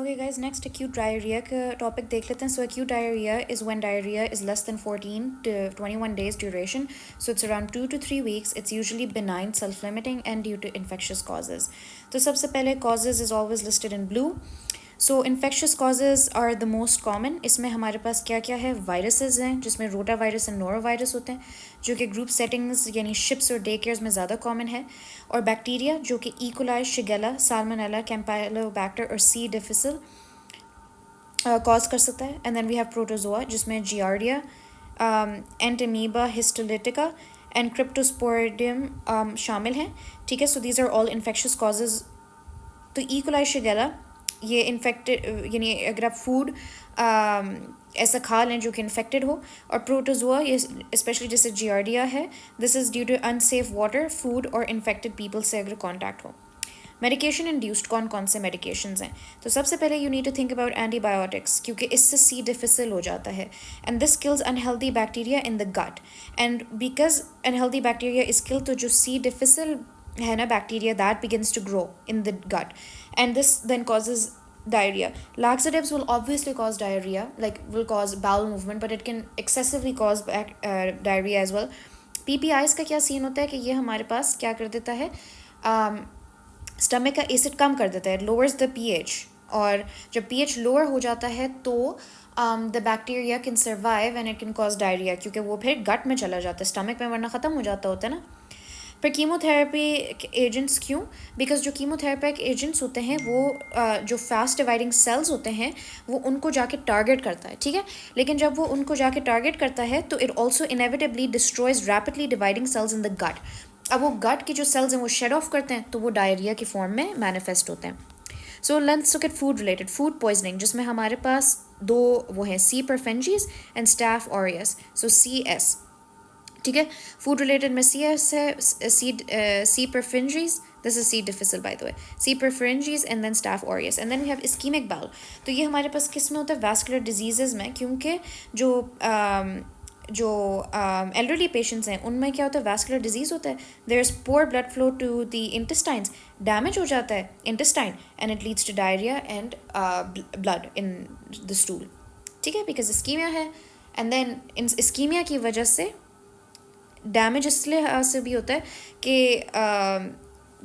Okay guys, next acute diarrhea का topic देख लेते हैं. So acute diarrhea is when diarrhea is less than 14 to 21 days duration. So it's around 2 to 3 weeks. It's usually benign, self-limiting and due to infectious causes. तो सबसे पहले causes is always listed in blue. So infectious causes are the most common. इसमें हमारे पास क्या क्या है, viruses हैं जिसमें rota virus and noro virus होते हैं जो कि ग्रुप सेटिंग्स यानी शिप्स और डे केयर्स में ज़्यादा कॉमन है, और बैक्टीरिया जो कि इकोलाई, शिगेला, साल्मोनेला, कैम्पाइलोबैक्टर और सी डिफिसिल कॉज कर सकता है. And then we have protozoa जिसमें giardia, entamoeba histolytica and cryptosporidium शामिल हैं. ठीक है, so these are all infectious causes. तो इकोलाई, शिगेला ये इन्फेक्टेड यानी अगर आप फूड ऐसा खा लें जो कि इन्फेक्टेड हो, और प्रोटोजोआ ये स्पेशली जैसे जियार्डिया है, this is due to unsafe water, food और इन्फेक्टेड पीपल से अगर कॉन्टैक्ट हो. मेडिकेशन इंड्यूस्ड कौन कौन से मेडिकेशंस हैं? तो सबसे पहले you need to think about antibiotics क्योंकि इससे सी डिफिसिल हो जाता है and this kills unhealthy bacteria in the gut. And because unhealthy bacteria is kill, तो जो सी डिफिसिल है ना bacteria, that begins to grow in the gut and this then causes diarrhea. Laxatives will obviously cause diarrhea, like will cause bowel movement, but it can excessively cause diarrhea as well. PPIs का क्या scene होता है कि ये हमारे पास क्या कर देता है, स्टमक का एसिड कम कर देता है, लोअर्स द pH, और जब pH लोअर हो जाता है तो the bacteria can survive and it can cause diarrhoea क्योंकि वो फिर गट में चला जाता है, स्टमक में वरना ख़त्म हो जाता होता है ना. फिर कीमोथेरेपी एजेंट्स क्यों? बिकॉज जो कीमोथेरेपिक एजेंट्स होते हैं वो जो फास्ट डिवाइडिंग सेल्स होते हैं वो उनको जाके टारगेट करता है. ठीक है, लेकिन जब वो उनको जाके टारगेट करता है तो it also inevitably destroys rapidly dividing cells in the gut. अब वो गट की जो सेल्स हैं वो शेड ऑफ करते हैं तो वो डायरिया की फॉर्म में मैनिफेस्ट होते हैं. So let's look at food related. Food poisoning जिसमें हमारे पास दो वो हैं, C perfringens and staph aureus. So CS, ठीक है. फूड रिलेटेड में CS है, C perfringens, this is C difficile by the way, C perfringens and then staph aureus. And then we have ischaemic bowel. तो ये हमारे पास किस में होता है, वैस्कुलर डिजीजेज में, क्योंकि जो एल्डरली पेशेंट्स हैं उनमें क्या होता है, वैस्कुलर डिजीज होता है, there is poor blood flow to the intestines, damage हो जाता है intestine and it leads to diarrhoea and blood in the stool. ठीक है, बिकॉज इस्कीमिया है. एंड देन इन इस्कीमिया की वजह से डैमेज इसलिए से भी होता है कि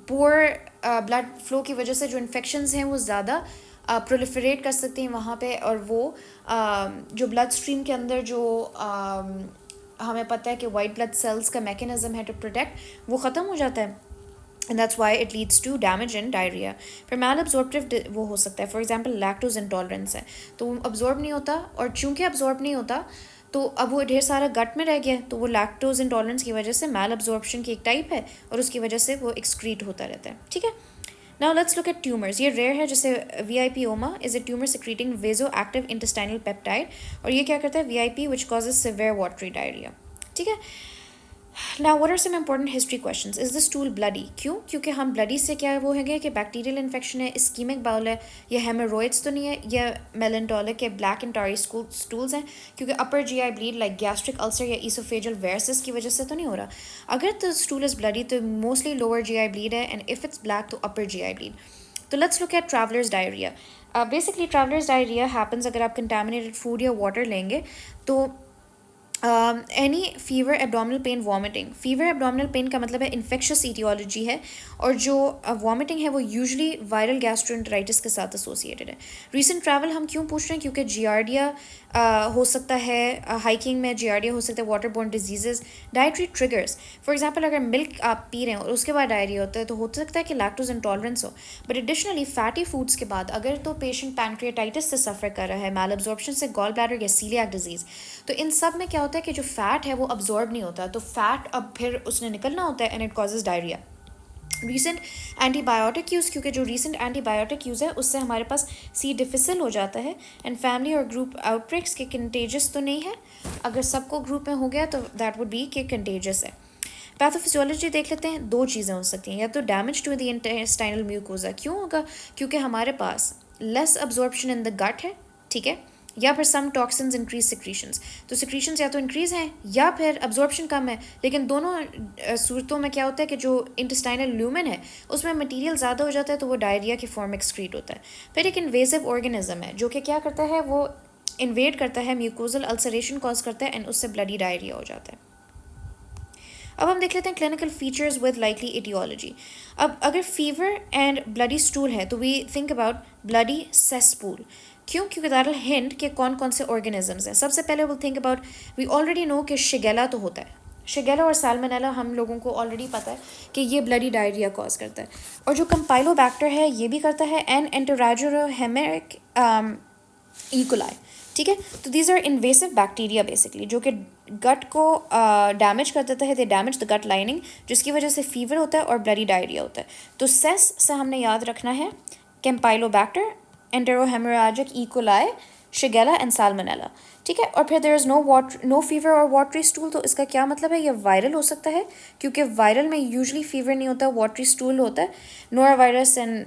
पुअर ब्लड फ्लो की वजह से जो इन्फेक्शंस हैं वो ज़्यादा प्रोलिफरेट कर सकती हैं वहाँ पे, और वो जो ब्लड स्ट्रीम के अंदर जो हमें पता है कि वाइट ब्लड सेल्स का मैकेनिज्म है टू प्रोटेक्ट, वो ख़त्म हो जाता है and that's why it leads to damage and diarrhoea. फिर मैल अब्जॉर्प्टिव वो हो सकता है, फॉर एग्जांपल लैक्टोज इंटॉलरेंस है तो वो अब्जॉर्ब नहीं होता, और चूँकि अब्जॉर्ब नहीं होता तो अब वो ढेर सारा गट में रह गया, तो वो लैक्टोज इंटॉलरेंस की वजह से मैल अब्जॉर्प्शन की एक टाइप है और उसकी वजह से वो एक्सक्रीट होता रहता है. ठीक है, now let's look at tumours. ये रेयर है, जैसे VIPoma is a tumour secreting vasoactive intestinal peptide, और ये क्या करता है, VIP which causes severe watery diarrhoea. ठीक है. Now what are some important history questions? Is the stool bloody? क्यों? क्योंकि हम bloody से क्या वो है कि बैक्टीरियल इन्फेक्शन है, इस्कीमिक बाउल है, या हेमोरॉइड्स तो नहीं है, या मेलेंटोलिक या ब्लैक एंड टारी स्टूल्स हैं, क्योंकि अपर GI bleed like gastric ulcer या ईसोफेजल वेरसिस की वजह से तो नहीं हो रहा. अगर तो स्टूल इज़ ब्लडी तो मोस्टली लोअर GI ब्लीड है, एंड इफ़ इट्स ब्लैक तो अपर GI ब्लीड. तो let's look eight travellers diarrhoea. Basically travellers diarrhoea happens अगर आप कंटेमिनेटेड फूड या वाटर लेंगे तो any fever, abdominal pain, vomiting. Fever, abdominal pain का मतलब है इन्फेक्शियस ईटियोलॉजी है, और जो वॉमिटिंग है वो यूजुअली वायरल गैस्ट्रोएंटेराइटिस के साथ एसोसिएटेड है. रीसेंट ट्रैवल हम क्यों पूछ रहे हैं, क्योंकि जियार्डिया हो सकता है, हाइकिंग में जियार्डिया हो सकता है, water borne diseases. Dietary triggers, for example अगर मिल्क आप पी रहे हैं और उसके बाद डायरिया होता है तो हो सकता है कि लैक्टोज इंटॉलरेंस हो. बट एडिशनली फैटी फूड्स के बाद अगर तो पेशेंट पैनक्रियाटाइटिस से सफ़र कर रहा है, मैल एब्जॉर्प्शन से, गॉल ब्लैडर या सीलियाक डिजीज़, तो इन सब में क्या होता है कि जो फैट है वो अब्जॉर्ब नहीं होता, तो फैट अब फिर उसने निकलना होता है and it causes diarrhoea. Recent antibiotic use, क्योंकि जो रीसेंट एंटीबायोटिक यूज़ है उससे हमारे पास सी डिफिसिल हो जाता है, एंड फैमिली और ग्रुप आउटब्रेक्स के कंटेजियस तो नहीं है, अगर सबको ग्रुप में हो गया तो दैट वुड बी के कंटेजियस है. पैथोफिजियोलॉजी देख लेते हैं. दो चीज़ें हो सकती हैं, या तो damage to the intestinal mucosa. क्यों होगा? क्योंकि हमारे पास less absorption in the gut है, ठीक है, या फिर सम टॉक्सिन्स इंक्रीज सिक्रीशंस, तो सिक्रीशंस या तो इंक्रीज हैं या फिर अब्जॉर्प्शन कम है, लेकिन दोनों सूरतों में क्या होता है कि जो इंटेस्टाइनल ल्यूमेन है उसमें मटेरियल ज़्यादा हो जाता है तो वो डायरिया की फॉर्म एक्सक्रीट होता है। फिर एक इन्वेसिव ऑर्गेनिज्म है जो कि क्या करता है, वो इन्वेड करता है, म्यूकोजल अल्सरेशन कॉज करता है एंड उससे ब्लडी डायरिया हो जाता है। अब हम देख लेते हैं clinical features with likely aetiology. अब अगर फीवर एंड ब्लडी स्टूल है तो we think about bloody cesspool. क्यों? क्योंकि दैट विल हिंट कि कौन कौन से ऑर्गेनिजम्स हैं। सबसे पहले will think about, we already know कि शिगेला तो होता है, शिगेला और साल्मोनेला हम लोगों को ऑलरेडी पता है कि ये ब्लडी डायरिया कॉज करता है, और जो कंपाइलोबैक्टर है ये भी करता है, एंड एंटोराइजोहेमेरिक ईकोलाई। ठीक है, तो these are invasive bacteria basically जो कि गट को डैमेज कर देता है, they damage the gut lining, जिसकी वजह से फीवर होता है और ब्लडी डायरिया होता है। तो सेस से हमने याद रखना है कैम्पाइलोबैक्टर, एंटेरोहेमोरेजिक इकोलाई, शिगेला एंड साल्मोनेला। ठीक है, और फिर देयर इज़ नो फीवर और वाटरी स्टूल। तो इसका क्या मतलब है, ये वायरल हो सकता है क्योंकि वायरल में यूजुअली फीवर नहीं होता, वाटरी स्टूल होता है। Norovirus and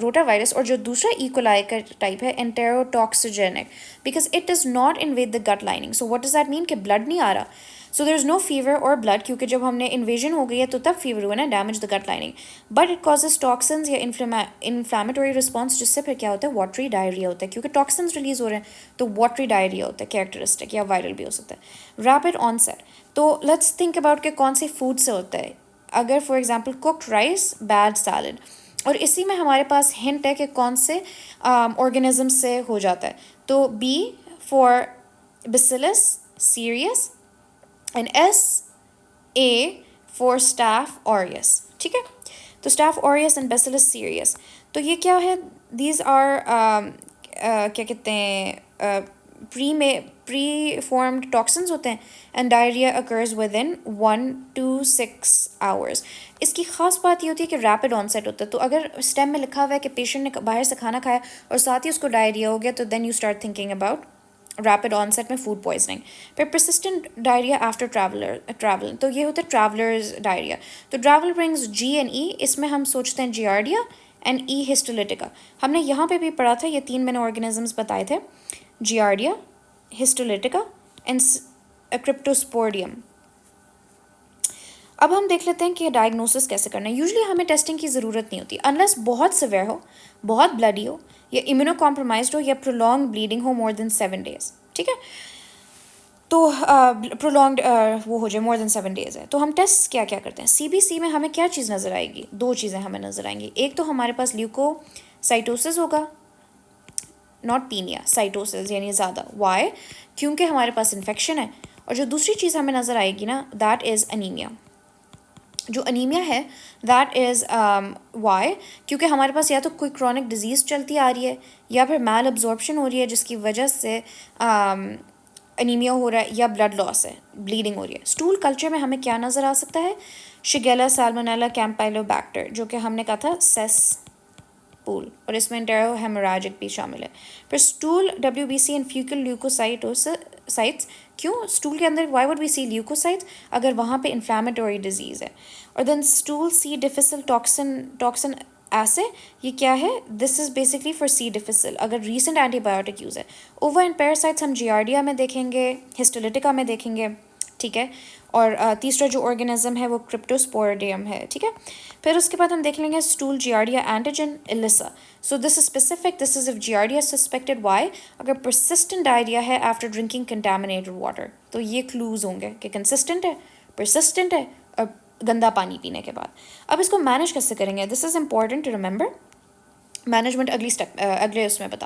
rotavirus, और जो दूसरा इकोलाई का टाइप है enterotoxigenic, because it does not invade the gut lining. So what does that mean कि ब्लड नहीं आ रहा, so there is no fever और ब्लड, क्योंकि जब हमने इन्वेजन हो गई है तो तब फीवर हुआ ना, damage the gut lining, but it causes toxins या इन्फ्लामेटरी रिस्पॉन्स, जिससे फिर क्या होता है, वाटरी डायरिया होता है, क्योंकि टॉक्सिन्स रिलीज हो रहे हैं तो वाटरी डायरिया होता है, कैरेक्टरिस्टिक, या वायरल भी हो सकता है। रैपिड ऑनसेट, तो लेट्स थिंक अबाउट कि कौन से फूड से होता है। अगर for example cooked rice, bad salad, और इसी में हमारे पास हिंट है कि कौन से ऑर्गेनिज्म से हो जाता है। तो B for Bacillus cereus and S A for Staph aureus. ठीक है, तो Staph aureus and Bacillus cereus, तो ये क्या है, दीज आर क्या कहते हैं, प्री फॉर्म्ड टॉक्सिन्स होते हैं, and diarrhoea occurs with in 1 to 6 hours। इसकी ख़ास बात ये होती है कि रैपिड ऑनसेट होता है। तो अगर स्टेम में लिखा हुआ है कि पेशेंट ने बाहर से खाना खाया और साथ ही उसको डायरिया हो गया, तो then you start thinking about rapid onset में फूड पॉइजनिंग। फिर परसिस्टेंट डायरिया आफ्टर ट्रैवल, तो ये होता है ट्रैवलर्स डायरिया। तो travel brings G and E, इसमें हम सोचते हैं जियार्डिया एंड ई हिस्टोलिटिका। हमने यहाँ पे भी पढ़ा था, ये 3 मैंने ऑर्गेनिजम्स बताए थे, जियार्डिया, हिस्टोलिटिका एंड क्रिप्टोस्पोडियम। अब हम देख लेते हैं कि डायग्नोसिस कैसे करना है। यूजुअली हमें टेस्टिंग की ज़रूरत नहीं होती अनलेस बहुत सिवियर हो, बहुत ब्लडी हो, या इम्यूनो कॉम्प्रोमाइज्ड हो, या प्रोलॉन्ग ब्लीडिंग हो मोर देन 7 days। ठीक है, तो प्रोलॉन्ग्ड वो हो जाए मोर देन 7 days है, तो हम टेस्ट क्या क्या करते हैं। सीबीसी में हमें क्या चीज़ नज़र आएगी, 2 चीज़ें हमें नज़र आएंगी। एक तो हमारे पास ल्यूकोसाइटोसिस होगा, नॉट पीनिया, साइटोसिस यानी ज़्यादा। वाई? क्योंकि हमारे पास इन्फेक्शन है। और जो दूसरी चीज़ हमें नज़र आएगी ना, दैट इज़ अनीमिया। जो अनीमिया है दैट इज़ वाई? क्योंकि हमारे पास या तो कोई क्रॉनिक डिजीज़ चलती आ रही है, या फिर मैल अब्जॉर्प्शन हो रही है जिसकी वजह से अनीमिया हो रहा है, या ब्लड लॉस है, ब्लीडिंग हो रही है। स्टूल कल्चर में हमें क्या नज़र आ सकता है, शिगेला, साल्मोनेला, कैम्पाइलोबैक्टर, जो कि हमने कहा था सेस पूल, और इसमें एंटेरोहेमोरेजिक भी शामिल है। फिर stool WBC and faecal leukocytes. क्यों स्टूल के अंदर, why would we see leukocytes, अगर वहाँ पे इन्फ्लामेटरी डिजीज़ है। और then stool C difficile toxin ऐसे, ये क्या है, this is basically for C difficile, अगर रीसेंट एंटीबायोटिक यूज़ है। ओवर एंड पैरासाइट्स हम जियार्डिया में देखेंगे, हिस्टोलिटिका में देखेंगे। ठीक है, और तीसरा जो ऑर्गेनिज्म है वो क्रिप्टोस्पोडियम है। ठीक है, फिर उसके बाद हम देख लेंगे stool giardia antigen ELISA. So this is specific, this is if giardia suspected. Why? अगर परसिस्टेंट डायरिया है आफ्टर ड्रिंकिंग कंटामिनेटेड वाटर, तो ये क्लूज होंगे कि कंसिस्टेंट है, परसिस्टेंट है, और गंदा पानी पीने के बाद। अब इसको मैनेज कैसे करेंगे, this is important to remember. Management अगले उसमें बता